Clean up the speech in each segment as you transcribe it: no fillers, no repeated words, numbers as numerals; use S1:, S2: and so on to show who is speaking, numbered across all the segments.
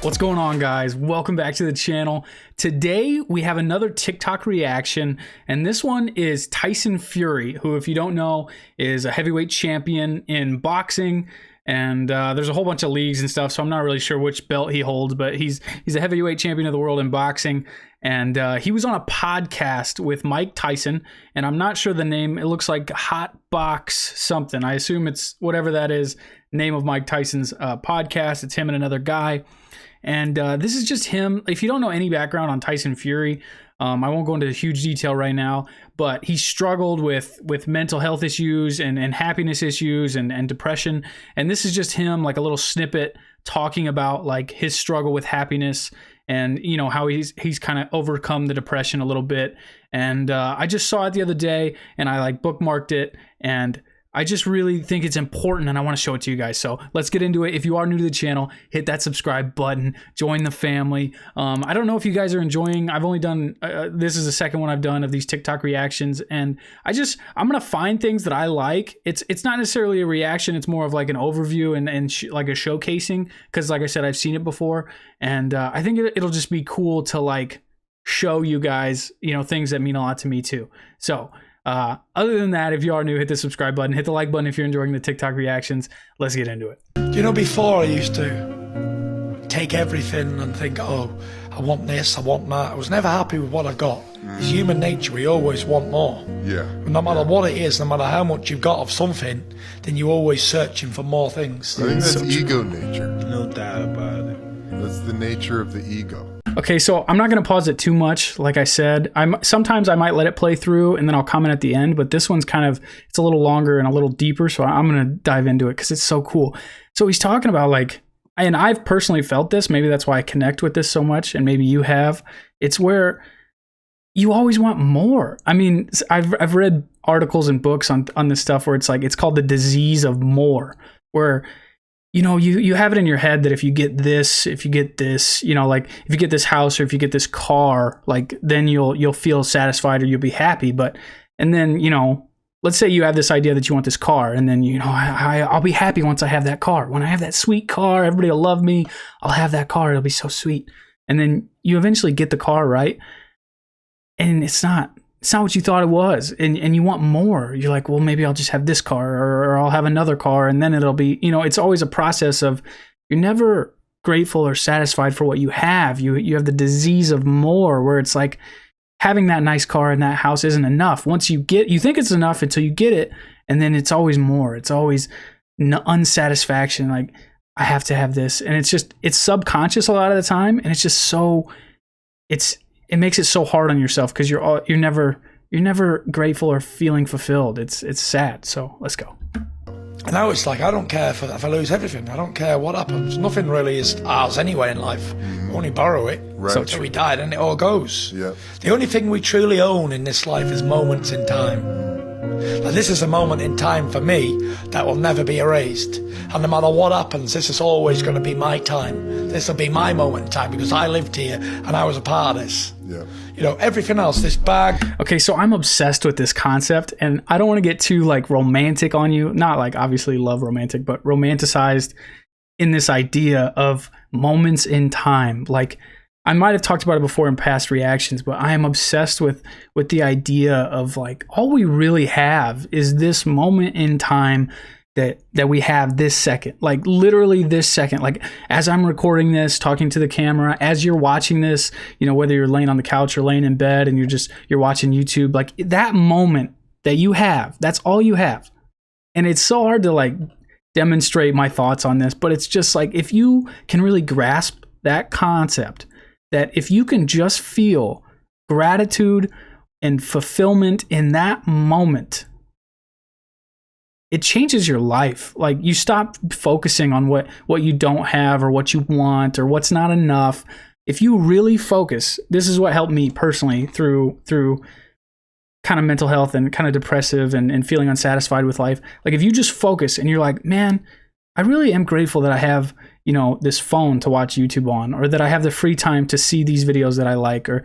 S1: What's going on, guys? Welcome back to the channel. Today we have another TikTok reaction, and this one is Tyson Fury, who, if you don't know, is a heavyweight champion in boxing. And there's a whole bunch of leagues and stuff, so I'm not really sure which belt he holds, but he's a heavyweight champion of the world in boxing. And he was on a podcast with Mike Tyson, and I'm not sure the name. It looks like Hot Box something. I assume it's whatever that is, name of Mike Tyson's podcast. It's him and another guy. And this is just him. If you don't know any background on Tyson Fury, I won't go into huge detail right now, but he struggled with mental health issues and happiness issues and depression. And this is just him, like a little snippet talking about like his struggle with happiness and, you know, how he's kind of overcome the depression a little bit. And I just saw it the other day and I like bookmarked it, and I just really think it's important and I want to show it to you guys. So let's get into it. If you are new to the channel, hit that subscribe button, join the family. I don't know if you guys are enjoying, I've only done, this is the second one I've done of these TikTok reactions. And I'm going to find things that I like. It's not necessarily a reaction. It's more of like an overview and like a showcasing. Cause like I said, I've seen it before. And I think it'll just be cool to like show you guys, you know, things that mean a lot to me too. So, other than that, if you are new, hit the subscribe button, hit the like button if you're enjoying the TikTok reactions. Let's get into it.
S2: You know, before I used to take everything and think, oh, I want this, I want that. I was never happy with what I got. It's human nature, we always want more.
S3: Yeah.
S2: No matter what it is, no matter how much you've got of something, then you're always searching for more things.
S3: I think that's ego nature.
S4: No doubt about it.
S3: That's the nature of the ego.
S1: Okay, so I'm not going to pause it too much. Like I said, sometimes I might let it play through and then I'll comment at the end, but this one's kind of, it's a little longer and a little deeper, so I'm going to dive into it because it's so cool. So he's talking about like, and I've personally felt this, maybe that's why I connect with this so much, and maybe you have. It's where you always want more. I mean, I've read articles and books on this stuff where it's like, it's called the disease of more, where you know, you have it in your head that if you get this, you know, like if you get this house or if you get this car, like then you'll feel satisfied or you'll be happy. But, and then, you know, let's say you have this idea that you want this car, and then, you know, I'll be happy once I have that car. When I have that sweet car, everybody will love me. I'll have that car. It'll be so sweet. And then you eventually get the car, right? And it's not what you thought it was, and you want more. You're like, well, maybe I'll just have this car, or I'll have another car, and then it'll be, you know, it's always a process of, you're never grateful or satisfied for what you have. You have the disease of more, where it's like having that nice car and that house isn't enough. Once you think it's enough until you get it, and then it's always more. It's always unsatisfaction. Like, I have to have this, and it's subconscious a lot of the time, and it's just so, it makes it so hard on yourself because you're never grateful or feeling fulfilled. It's sad. So let's go.
S2: And now it's like, I don't care if I lose everything. I don't care what happens. Nothing really is ours anyway in life. We only borrow it until we die, and it all goes.
S3: Yeah.
S2: The only thing we truly own in this life is moments in time. Like, this is a moment in time for me that will never be erased. And no matter what happens, this is always going to be my time. This will be my moment in time because I lived here and I was a part of this.
S3: Yeah.
S2: You know, everything else, this bag.
S1: Okay, so I'm obsessed with this concept, and I don't want to get too like romantic on you. Not like obviously love romantic, but romanticized in this idea of moments in time. Like, I might have talked about it before in past reactions, but I am obsessed with the idea of like, all we really have is this moment in time that we have this second, like literally this second. Like, as I'm recording this, talking to the camera, as you're watching this, you know, whether you're laying on the couch or laying in bed and you're watching YouTube, like that moment that you have, that's all you have. And it's so hard to like demonstrate my thoughts on this, but it's just like, if you can really grasp that concept, that if you can just feel gratitude and fulfillment in that moment, it changes your life. Like, you stop focusing on what you don't have or what you want or what's not enough. If you really focus, this is what helped me personally through kind of mental health and kind of depressive and feeling unsatisfied with life. Like, if you just focus and you're like, man, I really am grateful that I have, you know, this phone to watch YouTube on, or that I have the free time to see these videos that I like, or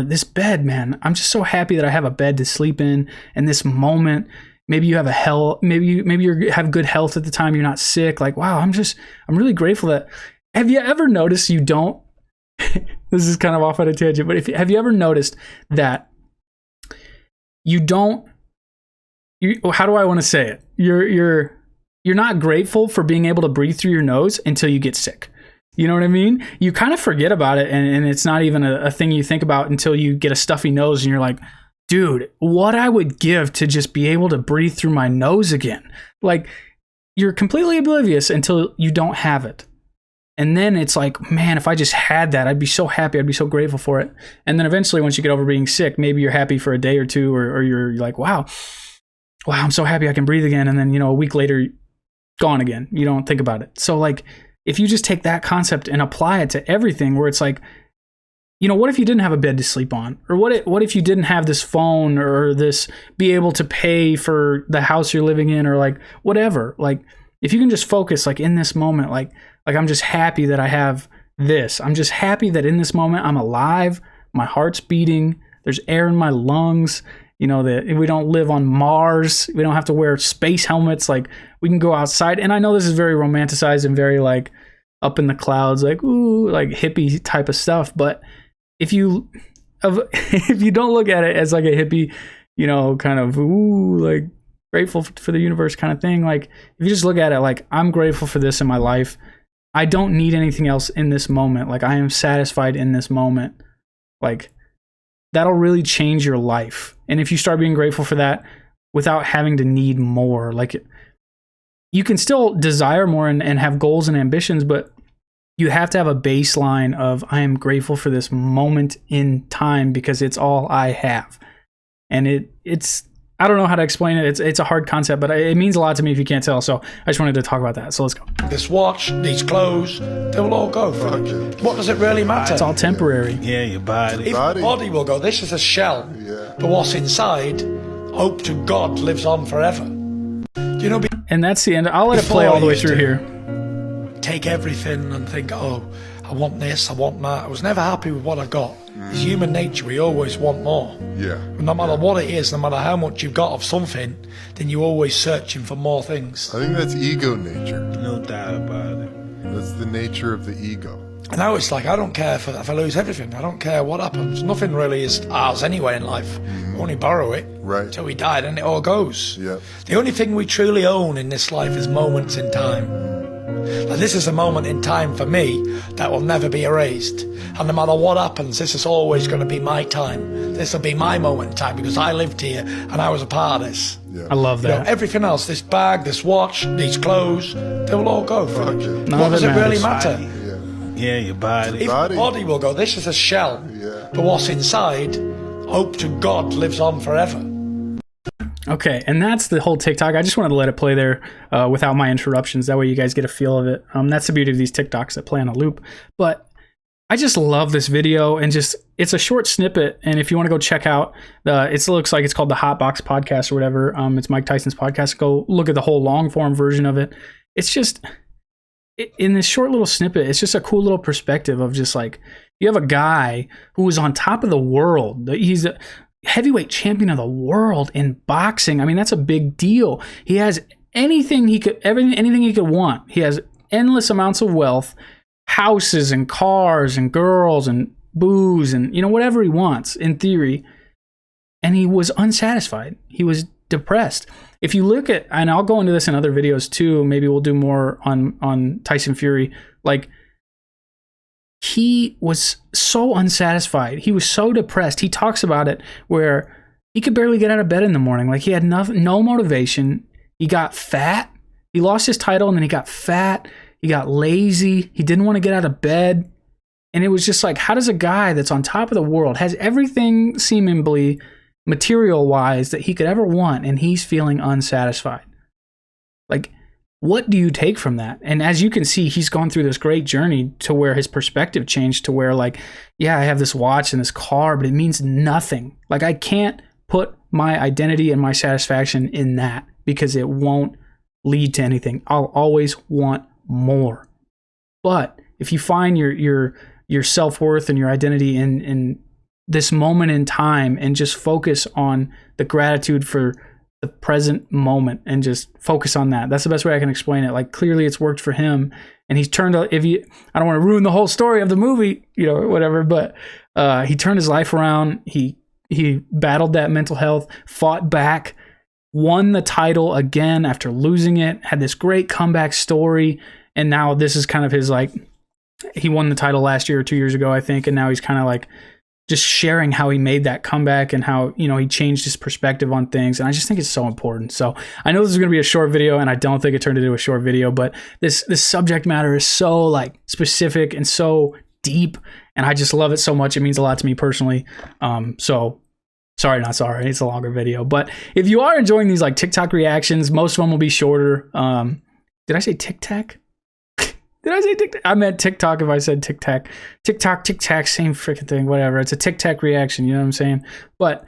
S1: this bed, man. I'm just so happy that I have a bed to sleep in this moment. Maybe you have maybe you have good health at the time. You're not sick. Like, wow, I'm really grateful that Have you ever noticed you don't? This is kind of off on a tangent, but have you ever noticed that you don't? How do I want to say it? You're not grateful for being able to breathe through your nose until you get sick. You know what I mean? You kind of forget about it, and it's not even a thing you think about until you get a stuffy nose, and you're like, dude, what I would give to just be able to breathe through my nose again. Like, you're completely oblivious until you don't have it. And then it's like, man, if I just had that, I'd be so happy. I'd be so grateful for it. And then eventually, once you get over being sick, maybe you're happy for a day or two, or you're like, wow, I'm so happy I can breathe again. And then, a week later, gone again. You don't think about it. So like, if you just take that concept and apply it to everything, where it's like, what if you didn't have a bed to sleep on? Or what if you didn't have this phone, or this, be able to pay for the house you're living in, or like whatever. Like, if you can just focus like in this moment, like I'm just happy that I have this. I'm just happy that in this moment I'm alive. My heart's beating. There's air in my lungs. That we don't live on Mars. We don't have to wear space helmets. Like, we can go outside. And I know this is very romanticized and very like up in the clouds, like, ooh, like hippie type of stuff. But if you don't look at it as like a hippie, kind of, ooh, like grateful for the universe kind of thing. Like, if you just look at it like, I'm grateful for this in my life. I don't need anything else in this moment. Like, I am satisfied in this moment. Like, that'll really change your life. And if you start being grateful for that without having to need more, like, you can still desire more and have goals and ambitions, but you have to have a baseline of, I am grateful for this moment in time because it's all I have. And it's, I don't know how to explain it. It's a hard concept, but it means a lot to me if you can't tell. So I just wanted to talk about that. So let's go.
S2: This watch, these clothes, they will all go. What does it really matter?
S1: It's all temporary.
S4: Yeah, your body.
S2: Even the body will go. This is a shell.
S3: Yeah.
S2: But what's inside, hope to God, lives on forever.
S1: And that's the end. I'll let it play all the way through here.
S2: Take everything and think, oh, I want this, I want that. I was never happy with what I got. It's human nature. We always want more.
S3: Yeah.
S2: No matter what it is, no matter how much you've got of something, then you're always searching for more things.
S3: I think that's ego nature.
S4: No doubt about it.
S3: That's the nature of the ego.
S2: And now it's like, I don't care if I lose everything. I don't care what happens. Nothing really is ours anyway in life. We only borrow it until we die, and it all goes.
S3: Yep.
S2: The only thing we truly own in this life is moments in time. Like, this is a moment in time for me that will never be erased. And no matter what happens, this is always going to be my time. This will be my moment in time because I lived here and I was a part of this.
S3: Yeah.
S1: I love that.
S2: Everything else, this bag, this watch, these clothes, they will all go. What does it really matter?
S4: Yeah, your body.
S2: Even the body will go. This is a shell.
S3: Yeah.
S2: But what's inside, hope to God, lives on forever.
S1: Okay, and that's the whole TikTok. I just wanted to let it play there without my interruptions. That way you guys get a feel of it. That's the beauty of these TikToks that play on a loop. But I just love this video, and just, it's a short snippet. And if you want to go check out, it looks like it's called the Hot Box Podcast or whatever. It's Mike Tyson's podcast. Go look at the whole long form version of it. It's just, in this short little snippet, it's just a cool little perspective of just like, you have a guy who is on top of the world. He's a heavyweight champion of the world in boxing. I mean, that's a big deal. He has anything he could want. He has endless amounts of wealth, houses and cars and girls and booze and, whatever he wants in theory. And he was unsatisfied. He was depressed. If you look at, and I'll go into this in other videos too, maybe we'll do more on Tyson Fury, like, he was so unsatisfied. He was so depressed. He talks about it where he could barely get out of bed in the morning. Like, he had no motivation. He got fat. He lost his title and then he got fat. He got lazy. He didn't want to get out of bed. And it was just like, how does a guy that's on top of the world, has everything seemingly material-wise that he could ever want, and he's feeling unsatisfied? Like, what do you take from that? And as you can see, he's gone through this great journey to where his perspective changed to where, like, yeah, I have this watch and this car, but it means nothing. Like, I can't put my identity and my satisfaction in that because it won't lead to anything. I'll always want more. But if you find your self-worth and your identity in this moment in time and just focus on the gratitude for the present moment and just focus on that. That's the best way I can explain it. Like, clearly it's worked for him, and he's turned, I don't want to ruin the whole story of the movie, whatever, but he turned his life around. He battled that mental health, fought back, won the title again after losing it, had this great comeback story, and now this is kind of his, like, he won the title last year or 2 years ago, I think, and now he's kind of like just sharing how he made that comeback and how, he changed his perspective on things. And I just think it's so important. So I know this is going to be a short video, and I don't think it turned into a short video, but this subject matter is so, like, specific and so deep, and I just love it so much. It means a lot to me personally. So sorry, not sorry. It's a longer video, but if you are enjoying these, like, TikTok reactions, most of them will be shorter. Did I say TikTok? Did I say TikTok? I meant TikTok if I said TikTok. TikTok, same freaking thing, whatever. It's a TikTok reaction, you know what I'm saying? But,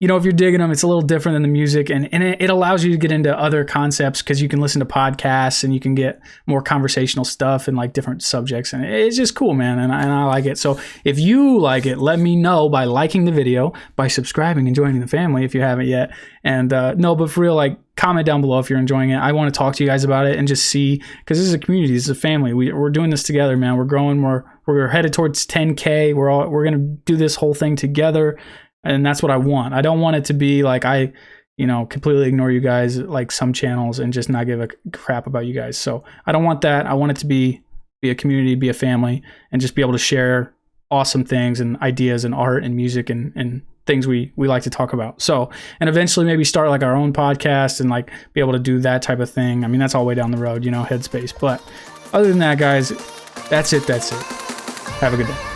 S1: if you're digging them, it's a little different than the music, and it allows you to get into other concepts because you can listen to podcasts and you can get more conversational stuff and, like, different subjects, and it's just cool, man, and I like it. So if you like it, let me know by liking the video, by subscribing and joining the family if you haven't yet, and no, but for real, like, comment down below if you're enjoying it. I want to talk to you guys about it and just see, because this is a community, this is a family. We're doing this together, man. We're growing. We're headed towards 10K. We're gonna do this whole thing together, and that's what I want. I don't want it to be like I, completely ignore you guys like some channels and just not give a crap about you guys. So I don't want that. I want it to be a community, be a family, and just be able to share awesome things and ideas and art and music and things we like to talk about. So, and eventually maybe start, like, our own podcast and, like, be able to do that type of thing. I mean, that's all way down the road, headspace. But other than that, guys, that's it. Have a good day.